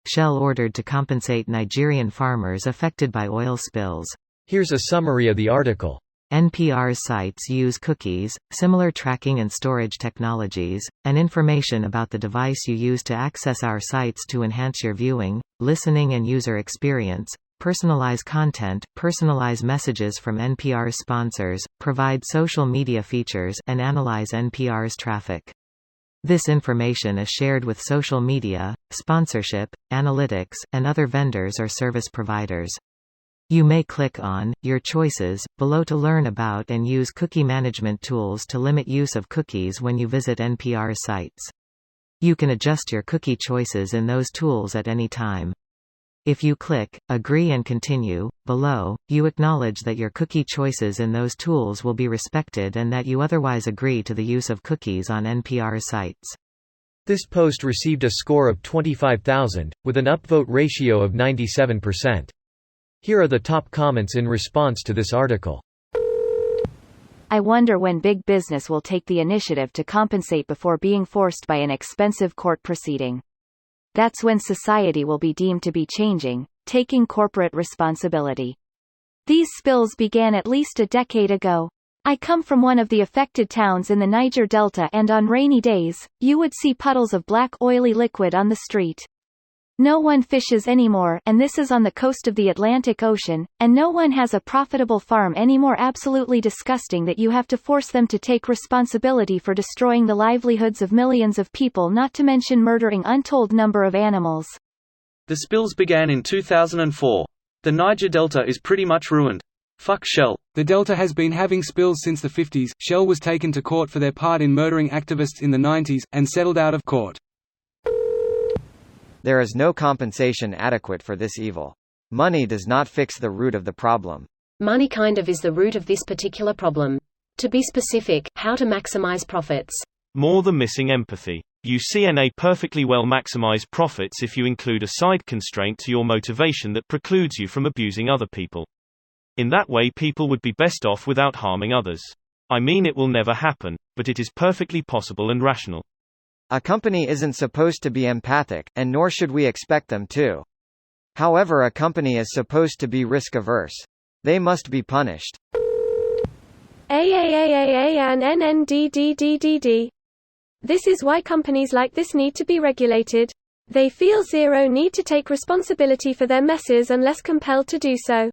Shell ordered to compensate Nigerian farmers affected by oil spills. Here's a summary of the article. NPR's sites use cookies, similar tracking and storage technologies, and information about the device you use to access our sites to enhance your viewing, listening and user experience, personalize content, personalize messages from NPR's sponsors, provide social media features, and analyze NPR's traffic. This information is shared with social media, sponsorship, analytics, and other vendors or service providers. You may click on Your Choices below to learn about and use cookie management tools to limit use of cookies when you visit NPR's sites. You can adjust your cookie choices in those tools at any time. If you click Agree and Continue below, you acknowledge that your cookie choices in those tools will be respected and that you otherwise agree to the use of cookies on NPR's sites. This post received a score of 25,000, with an upvote ratio of 97%. Here are the top comments in response to this article. I wonder when big business will take the initiative to compensate before being forced by an expensive court proceeding. That's when society will be deemed to be changing, taking corporate responsibility. These spills began at least a decade ago. I come from one of the affected towns in the Niger Delta, and on rainy days, you would see puddles of black oily liquid on the street. No one fishes anymore, and this is on the coast of the Atlantic Ocean, and no one has a profitable farm anymore. Absolutely disgusting that you have to force them to take responsibility for destroying the livelihoods of millions of people, not to mention murdering untold number of animals. The spills began in 2004. The Niger Delta is pretty much ruined. Fuck Shell. The Delta has been having spills since the 50s. Shell was taken to court for their part in murdering activists in the 90s, and settled out of court. There is no compensation adequate for this evil. Money does not fix the root of the problem. Money kind of is the root of this particular problem. To be specific, how to maximize profits. More than missing empathy. You CNA perfectly well maximize profits if you include a side constraint to your motivation that precludes you from abusing other people. In that way, people would be best off without harming others. I mean, it will never happen, but it is perfectly possible and rational. A company isn't supposed to be empathic, and nor should we expect them to. However, a company is supposed to be risk-averse. They must be punished. AAAAA and NNDDDDD. This is why companies like this need to be regulated. They feel zero need to take responsibility for their messes unless compelled to do so.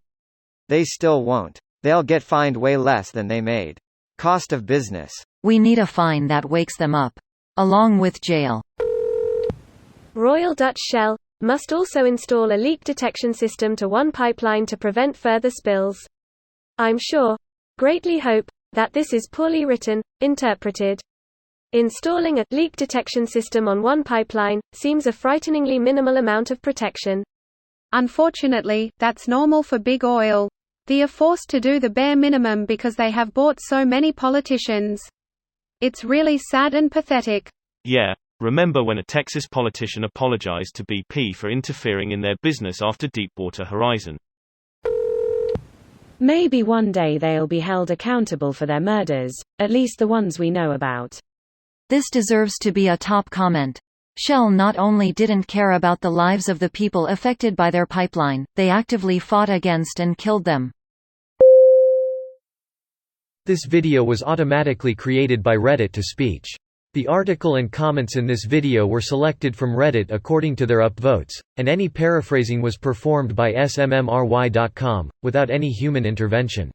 They still won't. They'll get fined way less than they made. Cost of business. We need a fine that wakes them up. Along with jail. Royal Dutch Shell must also install a leak detection system to one pipeline to prevent further spills. I'm sure, greatly hope, that this is poorly written, interpreted. Installing a leak detection system on one pipeline seems a frighteningly minimal amount of protection. Unfortunately, that's normal for big oil. They are forced to do the bare minimum because they have bought so many politicians. It's really sad and pathetic. Yeah, remember when a Texas politician apologized to BP for interfering in their business after Deepwater Horizon? Maybe one day they'll be held accountable for their murders, at least the ones we know about. This deserves to be a top comment. Shell not only didn't care about the lives of the people affected by their pipeline, they actively fought against and killed them. This video was automatically created by Reddit to speech. The article and comments in this video were selected from Reddit according to their upvotes, and any paraphrasing was performed by smmry.com, without any human intervention.